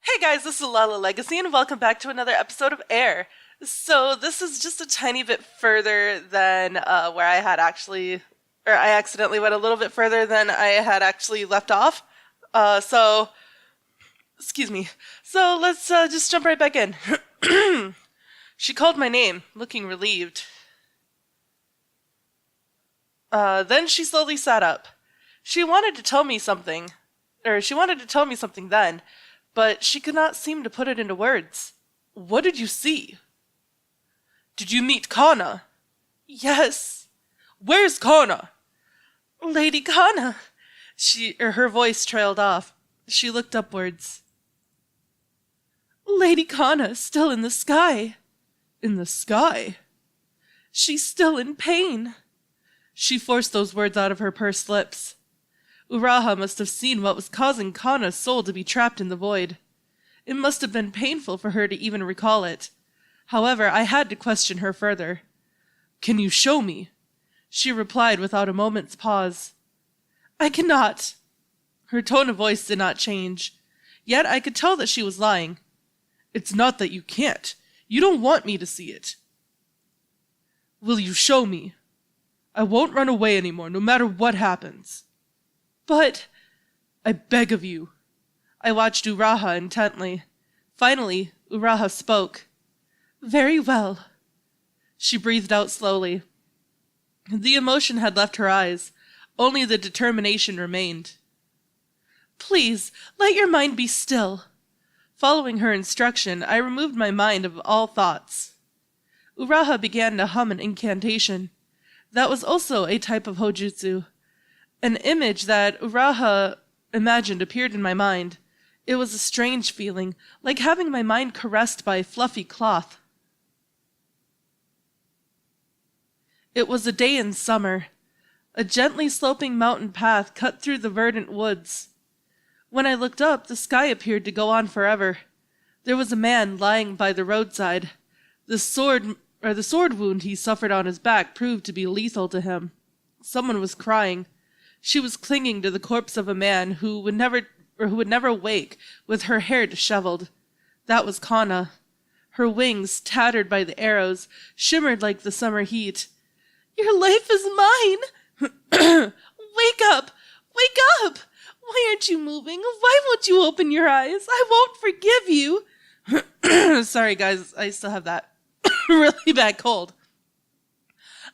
Hey guys, this is Lala Legacy, and welcome back to another episode of Air. So this is just a tiny bit further than where I had actually, or I accidentally went a little bit further than I had actually left off. Excuse me. So let's just jump right back in. She called my name, looking relieved. Then she slowly sat up. She wanted to tell me something, she wanted to tell me something then, but she could not seem to put it into words. What did you see? Did you meet Kanna? Yes. Where's Kanna? Lady Kanna. Her voice trailed off. She looked upwards. Lady Kanna, still in the sky. In the sky? She's still in pain. She forced those words out of her pursed lips. Uraha must have seen what was causing Kanna's soul to be trapped in the void. It must have been painful for her to even recall it. However, I had to question her further. Can you show me? She replied without a moment's pause. I cannot. Her tone of voice did not change. Yet I could tell that she was lying. It's not that you can't. You don't want me to see it. Will you show me? I won't run away anymore, no matter what happens. But I beg of you. I watched Uraha intently. Finally, Uraha spoke. Very well. She breathed out slowly. The emotion had left her eyes. Only the determination remained. Please, let your mind be still. Following her instruction, I removed my mind of all thoughts. Uraha began to hum an incantation. That was also a type of hojutsu. An image that Uraha imagined appeared in my mind. It was a strange feeling, like having my mind caressed by a fluffy cloth. It was a day in summer. A gently sloping mountain path cut through the verdant woods. When I looked up, the sky appeared to go on forever. There was a man lying by the roadside. The sword wound he suffered on his back proved to be lethal to him. Someone was crying. She was clinging to the corpse of a man who would never wake, with her hair disheveled. That was Kanna. Her wings, tattered by the arrows, shimmered like the summer heat. Your life is mine! Wake up! Wake up! Why aren't you moving? Why won't you open your eyes? I won't forgive you! Sorry, guys, I still have that really bad cold.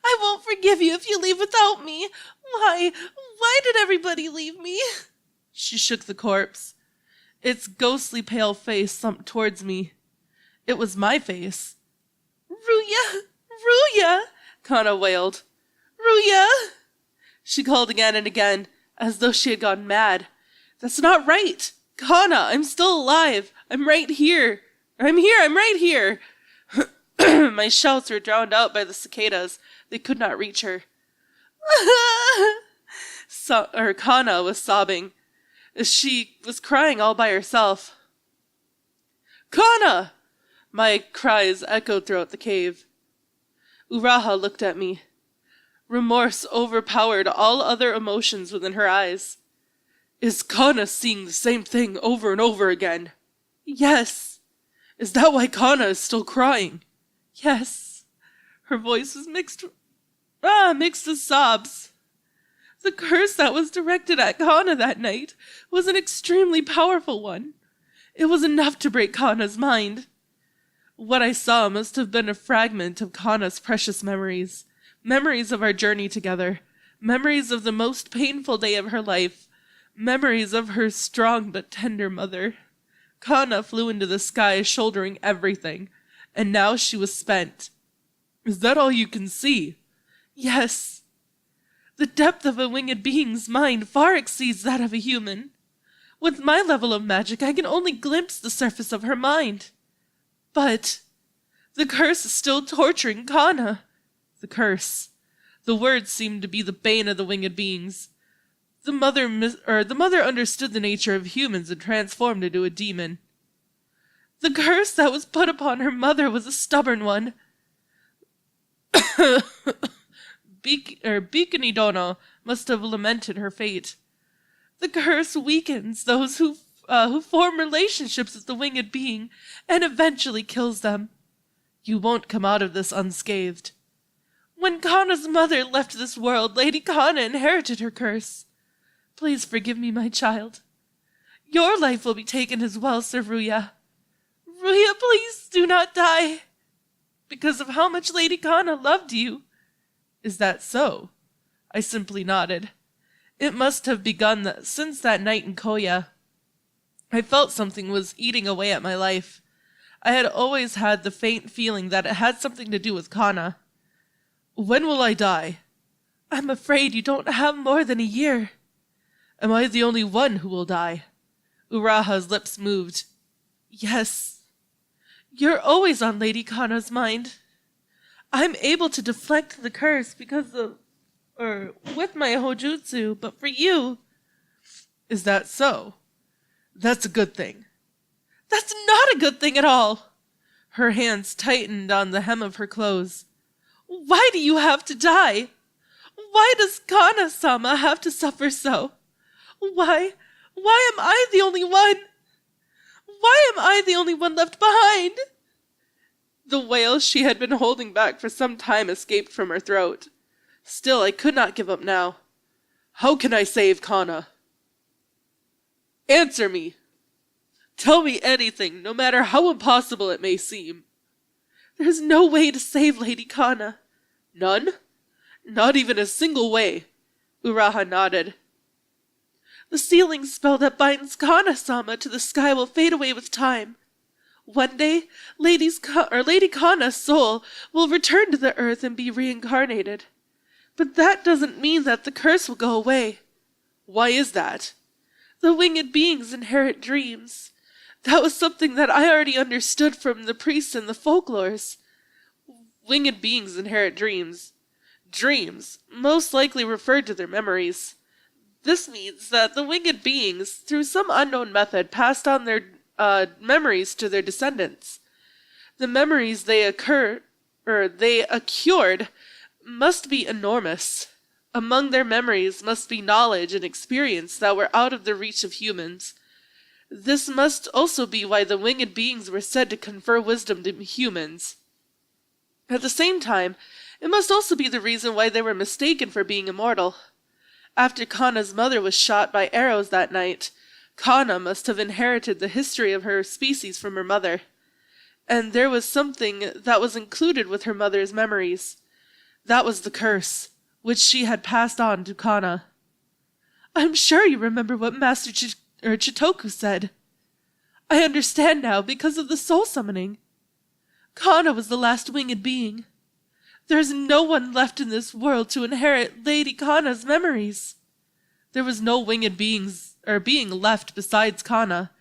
I won't forgive you if you leave without me. Why did everybody leave me? She shook the corpse. Its ghostly pale face slumped towards me. It was my face. Ryuuya! Ryuuya! Kanna wailed. Ryuuya! She called again and again, as though she had gone mad. That's not right! Kanna, I'm still alive! I'm right here! I'm right here! My shouts were drowned out by the cicadas. They could not reach her. Kanna was sobbing. She was crying all by herself. Kanna! My cries echoed throughout the cave. Uraha looked at me. Remorse overpowered all other emotions within her eyes. Is Kanna seeing the same thing over and over again? Yes. Is that why Kanna is still crying? Yes. Her voice was mixed with sobs. The curse that was directed at Kanna that night was an extremely powerful one. It was enough to break Kanna's mind. What I saw must have been a fragment of Kanna's precious memories. Memories of our journey together. Memories of the most painful day of her life. Memories of her strong but tender mother. Kanna flew into the sky shouldering everything, and now she was spent. Is that all you can see? Yes. The depth of a winged being's mind far exceeds that of a human. With my level of magic, I can only glimpse the surface of her mind. But the curse is still torturing Kanna. The curse. The words seemed to be the bane of the winged beings. The mother understood the nature of humans and transformed into a demon. The curse that was put upon her mother was a stubborn one. Bikini Dono must have lamented her fate. The curse weakens those who who form relationships with the winged being and eventually kills them. You won't come out of this unscathed. When Kanna's mother left this world, Lady Kanna inherited her curse. Please forgive me, my child. Your life will be taken as well, Sir Ryuuya. Ryuuya, please do not die. Because of how much Lady Kanna loved you. Is that so? I simply nodded. It must have begun since that night in Koya. I felt something was eating away at my life. I had always had the faint feeling that it had something to do with Kanna. When will I die? I'm afraid you don't have more than a year. Am I the only one who will die? Uraha's lips moved. Yes. You're always on Lady Kanna's mind. I'm able to deflect the curse with my hojutsu, but for you... Is that so? That's a good thing. That's not a good thing at all. Her hands tightened on the hem of her clothes. Why do you have to die? Why does Kanna-sama have to suffer so? Why am I the only one? Why am I the only one left behind? The wail she had been holding back for some time escaped from her throat. Still, I could not give up now. How can I save Kanna? Answer me. Tell me anything, no matter how impossible it may seem. There's no way to save Lady Kanna. None? Not even a single way. Uraha nodded. The sealing spell that binds Kanna-sama to the sky will fade away with time. One day, Lady Kanna's soul will return to the earth and be reincarnated. But that doesn't mean that the curse will go away. Why is that? The winged beings inherit dreams. That was something that I already understood from the priests and the folklores. Winged beings inherit dreams. Dreams, most likely referred to their memories. This means that the winged beings, through some unknown method, passed on their memories to their descendants. The memories they accrued must be enormous. Among their memories must be knowledge and experience that were out of the reach of humans. This must also be why the winged beings were said to confer wisdom to humans. At the same time, it must also be the reason why they were mistaken for being immortal. After Kanna's mother was shot by arrows that night, Kanna must have inherited the history of her species from her mother. And there was something that was included with her mother's memories. That was the curse, which she had passed on to Kanna. I'm sure you remember what Master Chitoku said. I understand now because of the soul summoning. Kanna was the last winged being. There is no one left in this world to inherit Lady Kanna's memories. There was no winged being left besides Kanna.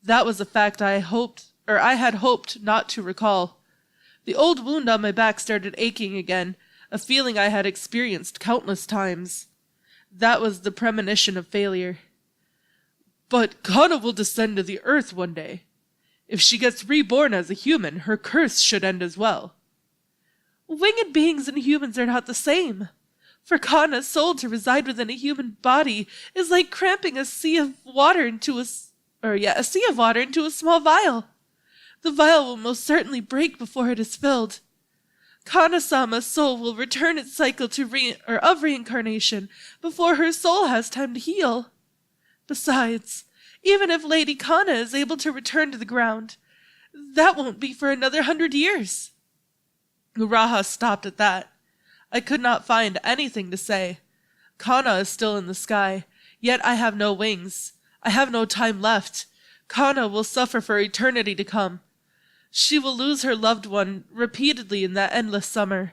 That was a fact I had hoped not to recall. The old wound on my back started aching again, a feeling I had experienced countless times. That was the premonition of failure. But Kanna will descend to the earth one day. If she gets reborn as a human, her curse should end as well. Winged beings and humans are not the same. For Kanna's soul to reside within a human body is like cramping a sea of water into a small vial. The vial will most certainly break before it is filled. Kanna-sama's soul will return its cycle of reincarnation before her soul has time to heal. Besides, even if Lady Kanna is able to return to the ground, that won't be for another 100 years. Uraha stopped at that. I could not find anything to say. Kanna is still in the sky, yet I have no wings. I have no time left. Kanna will suffer for eternity to come. She will lose her loved one repeatedly in that endless summer.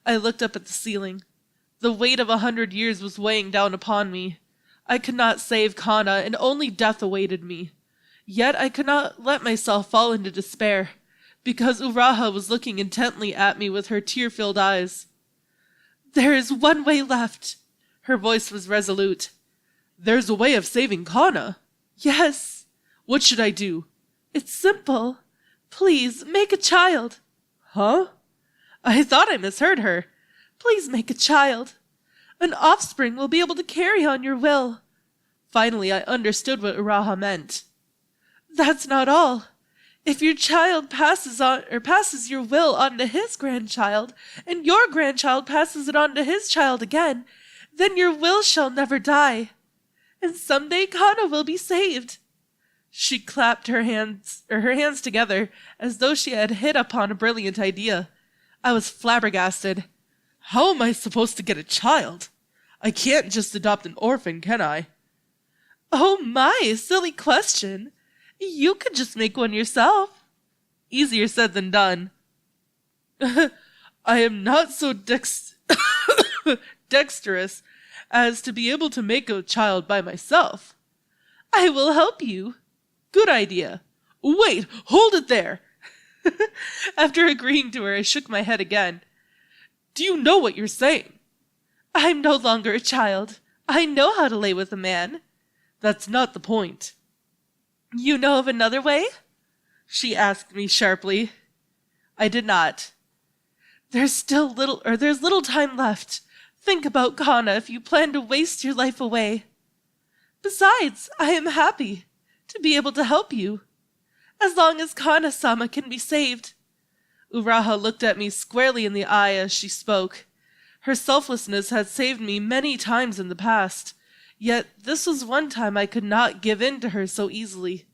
I looked up at the ceiling. The weight of 100 years was weighing down upon me. I could not save Kanna, and only death awaited me. Yet I could not let myself fall into despair, because Uraha was looking intently at me with her tear-filled eyes. There is one way left. Her voice was resolute. There's a way of saving Kanna? Yes. What should I do? It's simple. Please, make a child. Huh? I thought I misheard her. Please make a child. An offspring will be able to carry on your will. Finally, I understood what Uraha meant. That's not all. If your child passes your will on to his grandchild, and your grandchild passes it on to his child again, then your will shall never die, and someday Kanna will be saved. She clapped her hands together as though she had hit upon a brilliant idea. I was flabbergasted. How am I supposed to get a child? I can't just adopt an orphan, can I? Oh my, silly question. You could just make one yourself. Easier said than done. I am not so dexterous as to be able to make a child by myself. I will help you. Good idea. Wait, hold it there. After agreeing to her, I shook my head again. Do you know what you're saying? I'm no longer a child. I know how to lay with a man. That's not the point. You know of another way? She asked me sharply. I did not. There's little time left. Think about Kanna if you plan to waste your life away. Besides, I am happy to be able to help you, as long as Kanna-sama can be saved. Uraha looked at me squarely in the eye as she spoke. Her selflessness had saved me many times in the past, yet this was one time I could not give in to her so easily.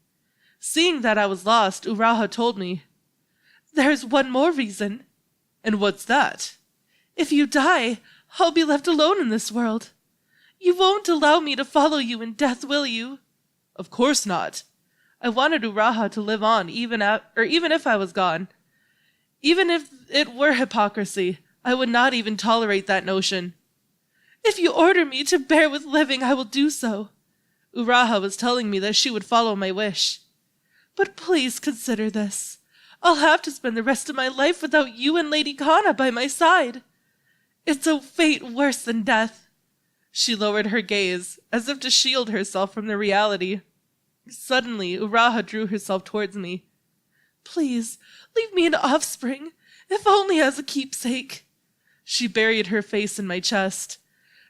Seeing that I was lost, Uraha told me, There's one more reason. And what's that? If you die, I'll be left alone in this world. You won't allow me to follow you in death, will you? Of course not. I wanted Uraha to live on even if I was gone. Even if it were hypocrisy, I would not even tolerate that notion. If you order me to bear with living, I will do so. Uraha was telling me that she would follow my wish. But please consider this. I'll have to spend the rest of my life without you and Lady Kanna by my side. It's a fate worse than death. She lowered her gaze, as if to shield herself from the reality. Suddenly, Uraha drew herself towards me. Please, leave me an offspring, if only as a keepsake. She buried her face in my chest.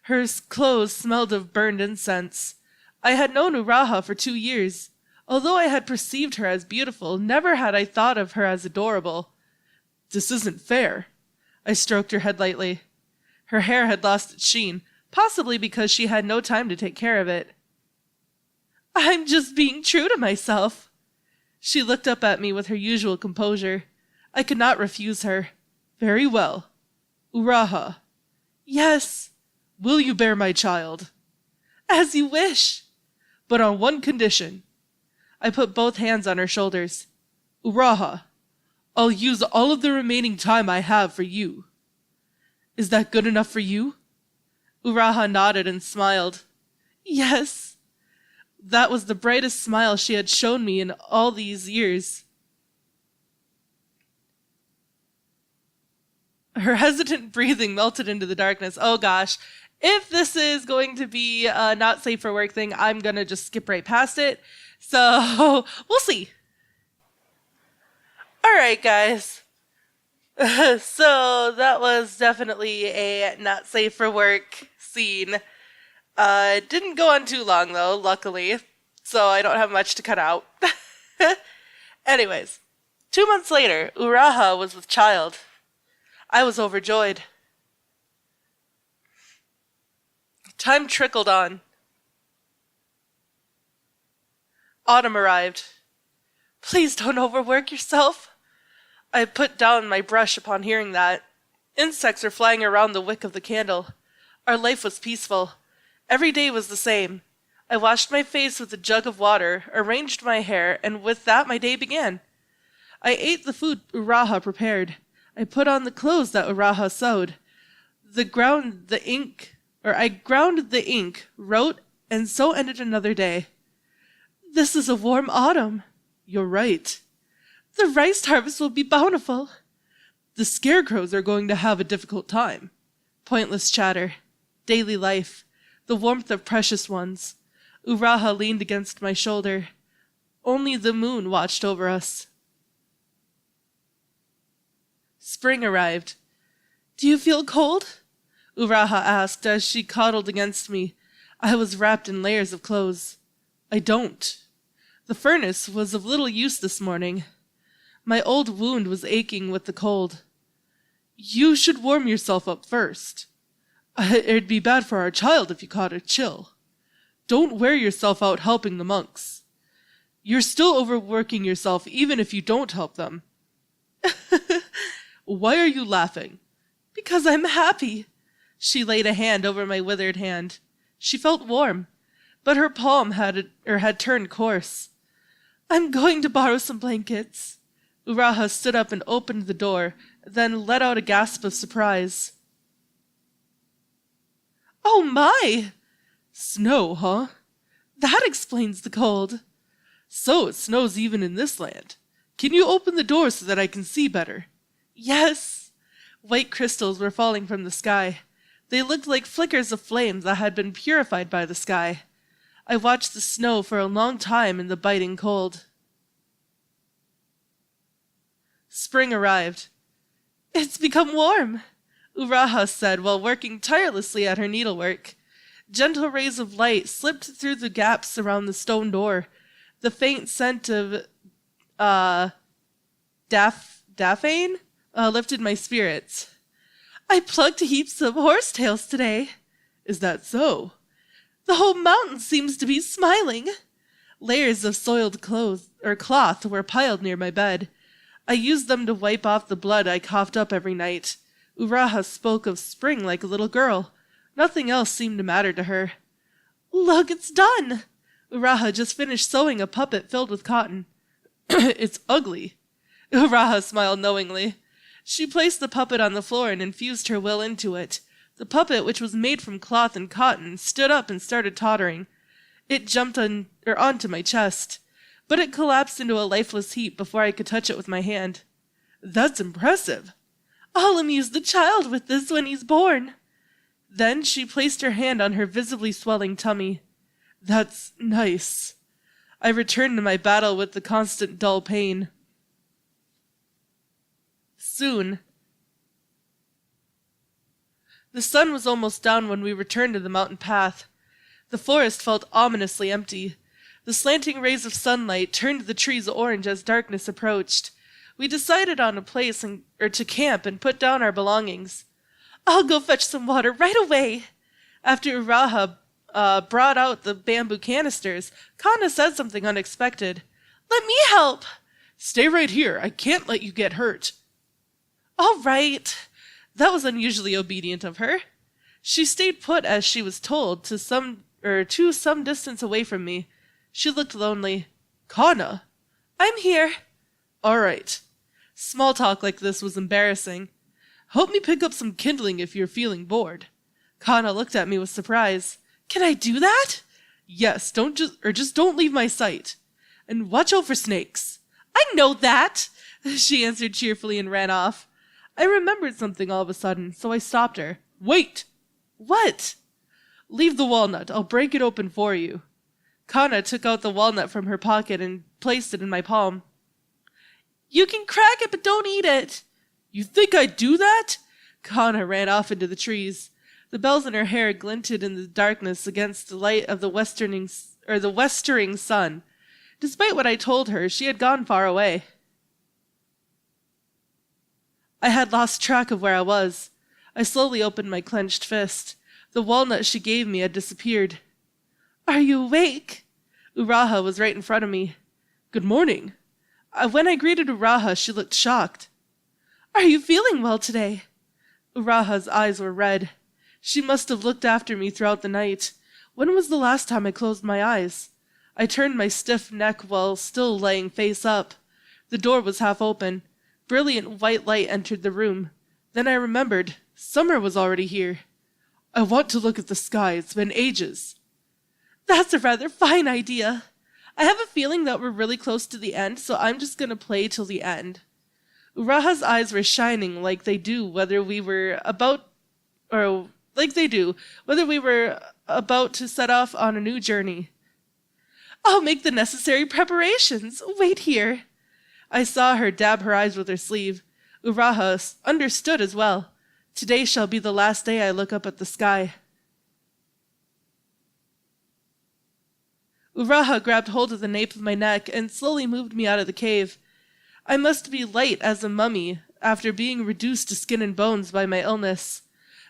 Her clothes smelled of burned incense. I had known Uraha for 2 years. Although I had perceived her as beautiful, never had I thought of her as adorable. This isn't fair. I stroked her head lightly. Her hair had lost its sheen, possibly because she had no time to take care of it. I'm just being true to myself. She looked up at me with her usual composure. I could not refuse her. Very well. Uraha. Yes. Will you bear my child? As you wish. But on one condition. I put both hands on her shoulders. Uraha, I'll use all of the remaining time I have for you. Is that good enough for you? Uraha nodded and smiled. Yes. That was the brightest smile she had shown me in all these years. Her hesitant breathing melted into the darkness. Oh gosh. If this is going to be a not safe for work thing, I'm going to just skip right past it. So, we'll see. Alright, guys. So, that was definitely a not safe for work scene. Didn't go on too long, though, luckily. So, I don't have much to cut out. Anyways, 2 months later, Uraha was with child. I was overjoyed. Time trickled on. Autumn arrived. Please don't overwork yourself. I put down my brush upon hearing that. Insects were flying around the wick of the candle. Our life was peaceful. Every day was the same. I washed my face with a jug of water, arranged my hair, and with that my day began. I ate the food Uraha prepared. I put on the clothes that Uraha sewed. I ground the ink, wrote, and so ended another day. This is a warm autumn. You're right. The rice harvest will be bountiful. The scarecrows are going to have a difficult time. Pointless chatter. Daily life. The warmth of precious ones. Uraha leaned against my shoulder. Only the moon watched over us. Spring arrived. Do you feel cold? Uraha asked as she coddled against me. I was wrapped in layers of clothes. I don't. The furnace was of little use this morning. My old wound was aching with the cold. You should warm yourself up first. It'd be bad for our child if you caught a chill. Don't wear yourself out helping the monks. You're still overworking yourself even if you don't help them. Why are you laughing? Because I'm happy. She laid a hand over my withered hand. She felt warm, but her palm had turned coarse. I'm going to borrow some blankets. Uraha stood up and opened the door, then let out a gasp of surprise. Oh my! Snow, huh? That explains the cold. So it snows even in this land. Can you open the door so that I can see better? Yes. White crystals were falling from the sky. They looked like flickers of flame that had been purified by the sky. I watched the snow for a long time in the biting cold. Spring arrived. It's become warm, Uraha said while working tirelessly at her needlework. Gentle rays of light slipped through the gaps around the stone door. The faint scent of daphane lifted my spirits. I plucked heaps of horsetails today. Is that so? The whole mountain seems to be smiling. Layers of soiled cloth were piled near my bed. I used them to wipe off the blood I coughed up every night. Uraha spoke of spring like a little girl. Nothing else seemed to matter to her. Look, it's done! Uraha just finished sewing a puppet filled with cotton. It's ugly. Uraha smiled knowingly. She placed the puppet on the floor and infused her will into it. The puppet, which was made from cloth and cotton, stood up and started tottering. It jumped onto my chest, but it collapsed into a lifeless heap before I could touch it with my hand. That's impressive. I'll amuse the child with this when he's born. Then she placed her hand on her visibly swelling tummy. That's nice. I returned to my battle with the constant dull pain. Soon. The sun was almost down when we returned to the mountain path. The forest felt ominously empty. The slanting rays of sunlight turned the trees orange as darkness approached. We decided on a place to camp and put down our belongings. I'll go fetch some water right away. After Uraha brought out the bamboo canisters, Kanna said something unexpected. Let me help. Stay right here. I can't let you get hurt. All right. That was unusually obedient of her. She stayed put as she was told to some distance away from me. She looked lonely. Kanna? I'm here. All right. Small talk like this was embarrassing. Help me pick up some kindling if you're feeling bored. Kanna looked at me with surprise. Can I do that? Yes, just don't leave my sight. And watch out for snakes. I know that, she answered cheerfully and ran off. I remembered something all of a sudden, so I stopped her. Wait! What? Leave the walnut. I'll break it open for you. Kanna took out the walnut from her pocket and placed it in my palm. You can crack it, but don't eat it. You think I'd do that? Kanna ran off into the trees. The bells in her hair glinted in the darkness against the light of the westering sun. Despite what I told her, she had gone far away. I had lost track of where I was. I slowly opened my clenched fist. The walnut she gave me had disappeared. Are you awake? Uraha was right in front of me. Good morning. When I greeted Uraha, she looked shocked. Are you feeling well today? Uraha's eyes were red. She must have looked after me throughout the night. When was the last time I closed my eyes? I turned my stiff neck while still laying face up. The door was half open. Brilliant white light entered the room. Then I remembered. Summer was already here. I want to look at the sky. It's been ages. That's a rather fine idea. I have a feeling that we're really close to the end, so I'm just going to play till the end. Uraha's eyes were shining like they do whether we were about to set off on a new journey. I'll make the necessary preparations. Wait here. I saw her dab her eyes with her sleeve. Uraha understood as well. Today shall be the last day I look up at the sky. Uraha grabbed hold of the nape of my neck and slowly moved me out of the cave. I must be light as a mummy after being reduced to skin and bones by my illness.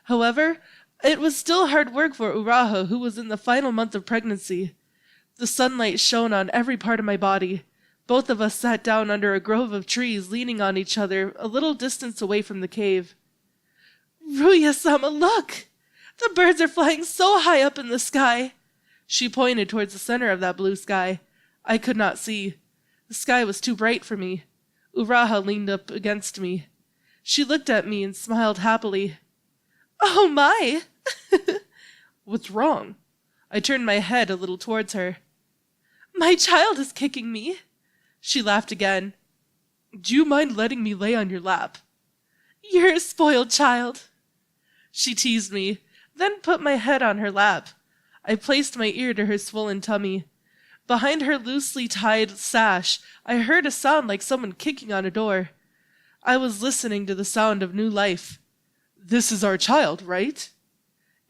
However, it was still hard work for Uraha, who was in the final month of pregnancy. The sunlight shone on every part of my body. Both of us sat down under a grove of trees, leaning on each other, a little distance away from the cave. "Ryuuya-sama, look! The birds are flying so high up in the sky!" She pointed towards the center of that blue sky. I could not see. The sky was too bright for me. Uraha leaned up against me. She looked at me and smiled happily. "Oh my!" "What's wrong?" I turned my head a little towards her. "My child is kicking me." She laughed again. "Do you mind letting me lay on your lap?" "You're a spoiled child." She teased me, then put my head on her lap. I placed my ear to her swollen tummy. Behind her loosely tied sash, I heard a sound like someone kicking on a door. I was listening to the sound of new life. "This is our child, right?"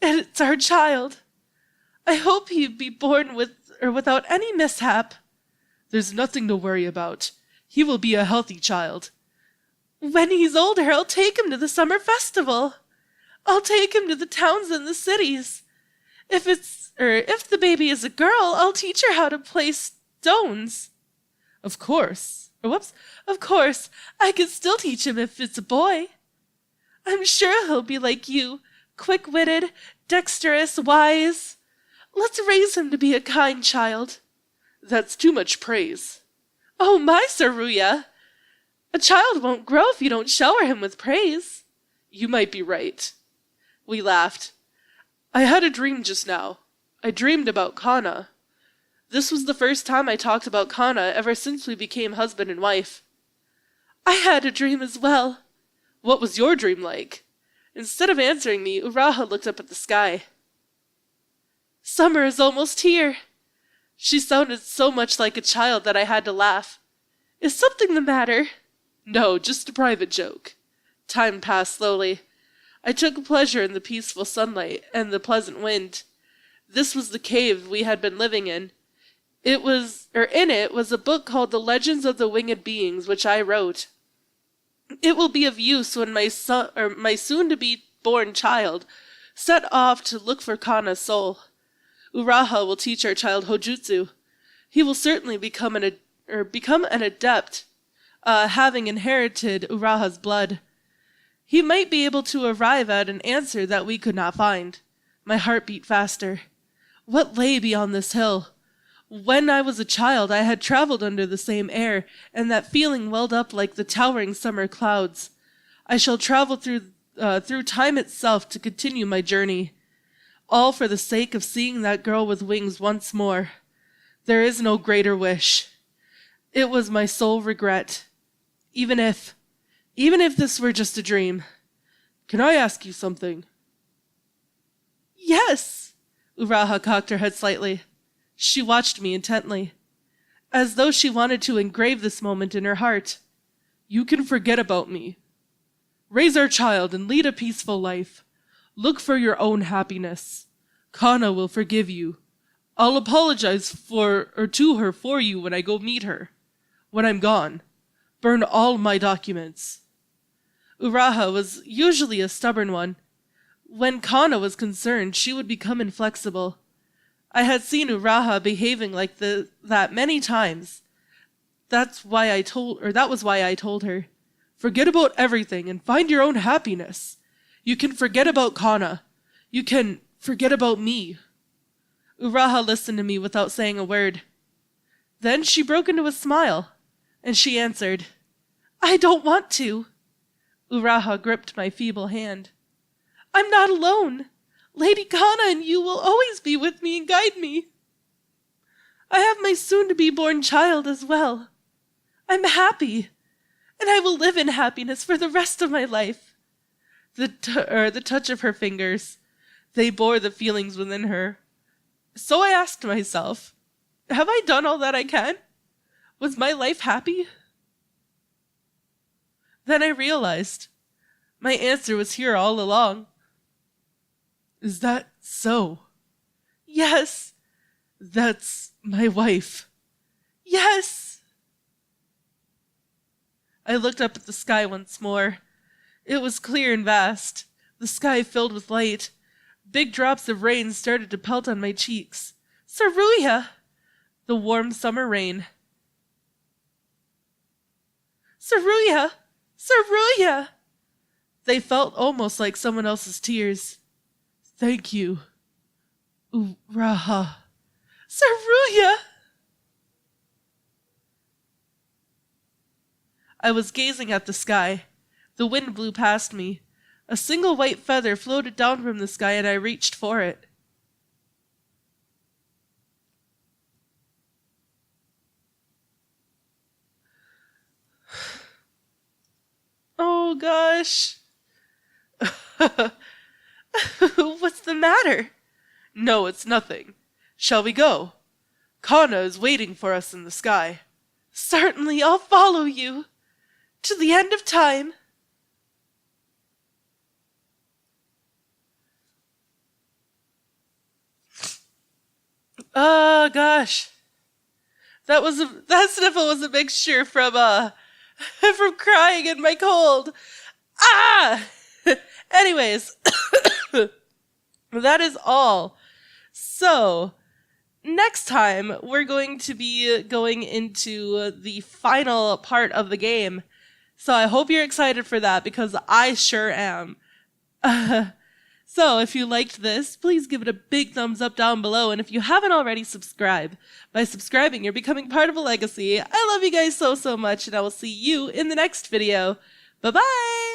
"It's our child. I hope he'd be born with or without any mishap." "There's nothing to worry about. He will be a healthy child." "When he's older, I'll take him to the summer festival. I'll take him to the towns and the cities. If the baby is a girl, I'll teach her how to play stones." Of course, I can still teach him if it's a boy. "I'm sure he'll be like you, quick-witted, dexterous, wise. Let's raise him to be a kind child." "That's too much praise." "Oh my, Sir Ryuuya! A child won't grow if you don't shower him with praise." "You might be right." We laughed. "I had a dream just now. I dreamed about Kanna." This was the first time I talked about Kanna ever since we became husband and wife. "I had a dream as well." "What was your dream like?" Instead of answering me, Uraha looked up at the sky. "Summer is almost here." She sounded so much like a child that I had to laugh. "Is something the matter?" "No, just a private joke." Time passed slowly. I took pleasure in the peaceful sunlight and the pleasant wind. This was the cave we had been living in. In it was a book called The Legends of the Winged Beings, which I wrote. It will be of use when my soon-to-be-born child set off to look for Kanna's soul. Uraha will teach our child Hojutsu. He will certainly become an adept, having inherited Uraha's blood. He might be able to arrive at an answer that we could not find. My heart beat faster. What lay beyond this hill? When I was a child, I had traveled under the same air, and that feeling welled up like the towering summer clouds. I shall travel through time itself to continue my journey, all for the sake of seeing that girl with wings once more. There is no greater wish. It was my sole regret. Even if this were just a dream. Can I ask you something? Yes. Uraha cocked her head slightly. She watched me intently, as though she wanted to engrave this moment in her heart. You can forget about me. Raise our child and lead a peaceful life. Look for your own happiness. Kanna will forgive you. I'll apologize to her for you when I go meet her. When I'm gone, burn all my documents. Uraha was usually a stubborn one. When Kanna was concerned, she would become inflexible. I had seen Uraha behaving like that many times. That was why I told her, forget about everything and find your own happiness. You can forget about Kanna. You can forget about me. Uraha listened to me without saying a word. Then she broke into a smile, and she answered, I don't want to. Uraha gripped my feeble hand. I'm not alone. Lady Kanna and you will always be with me and guide me. I have my soon-to-be-born child as well. I'm happy, and I will live in happiness for the rest of my life. The touch of her fingers, they bore the feelings within her. So I asked myself, have I done all that I can? Was my life happy? Then I realized my answer was here all along. Is that so? Yes. That's my wife. Yes! I looked up at the sky once more. It was clear and vast, the sky filled with light. Big drops of rain started to pelt on my cheeks. Ryuuya! The warm summer rain. Ryuuya! Ryuuya! They felt almost like someone else's tears. Thank you, Uraha. Ryuuya! I was gazing at the sky. The wind blew past me. A single white feather floated down from the sky and I reached for it. Oh gosh. What's the matter? No, it's nothing. Shall we go? Kanna is waiting for us in the sky. Certainly, I'll follow you. To the end of time. Oh gosh. That sniffle was a mixture from from crying in my cold. Ah! Anyways, that is all. So, next time we're going to be going into the final part of the game. So I hope you're excited for that because I sure am. So if you liked this, please give it a big thumbs up down below. And if you haven't already, subscribe. By subscribing, you're becoming part of a legacy. I love you guys so much, and I will see you in the next video. Bye-bye!